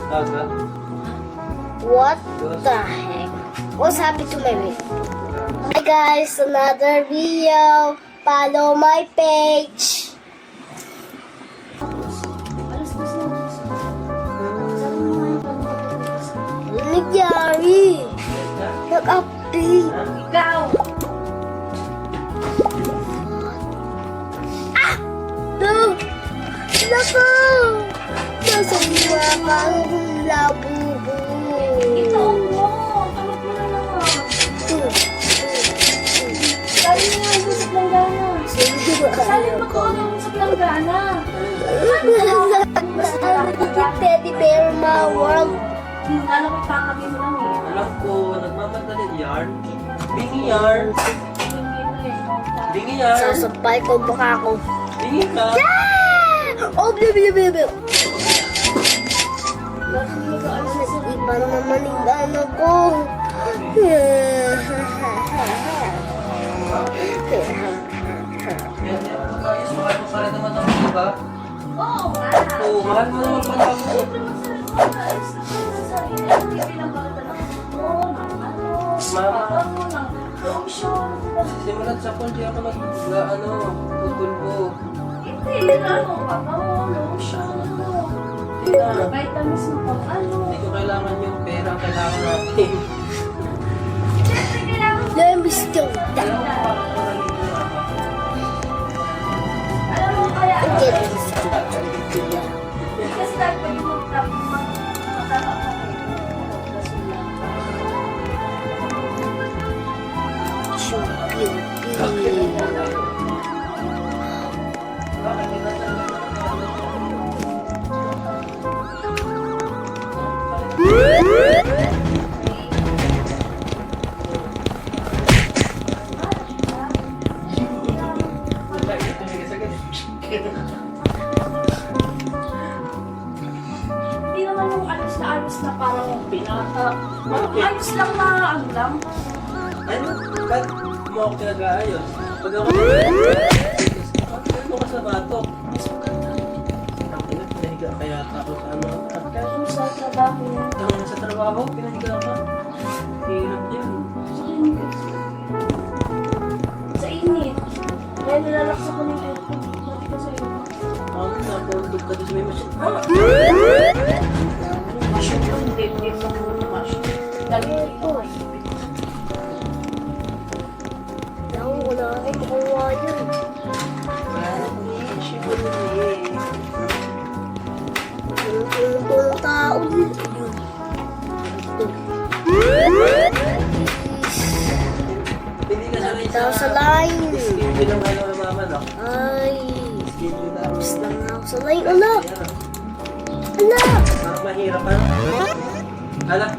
What the heck? What's happened to my video? Hi guys, another video. Follow my page. Ano nangyari? Nag-update. Ikaw! No! Naku! Nasa mga kang labubo. Ito mo! Tamad mo na naman. Sali mo nga yung sa planggana. Sali mo ko yung sa planggana. Teddy bear my world. Alam ko kakabi mo lang eh. Alam ko, nagmamadali yarn. Bingi yarn. Bingi yarn. Sasampay ko baka ako. Bingi ka. Oh, blablabla. Iba naman yung ano ko. Ayos, mahal mo pa rin naman ako, diba? Oo nga. Oo, mahal mo naman pala ako. Simulat sa pool, di ako tutulbo. Hindi na. Vitamins mo pang ano. Hindi ko kailangan yung pera, kailangan natin. Siyempre kailangan mo. Let me still Alam mo, Alam mo kaya ano? get this. Kasi dahil pag yung magtatapak ka Hindi naman yung alis na parang pinata. Ayos lang na ano lang. ano? Ba't mo ako pinag-aayos? Pag ako ano ka sa batok? Ang pinahiga kaya ako sa ano? Pero sa trabaho niya. Ang sa trabaho, pinahiga ka. Hirap yan. Sa init. Kaya nilalaksa ko ng aircon. Mati ka sa'yo. Ako napundog ka doon sa may machine. Machine ko hindi. Hindi ko na machine. Lagi ko. Wala akong makuha yun. Yung tao yun. Hindi ka sanay Tao sa line. schedule ng ano ng mama, no? Ay, Schedule na. tapos lang ako sa line. Anak! Anak! Parang mahirap ka. Anak,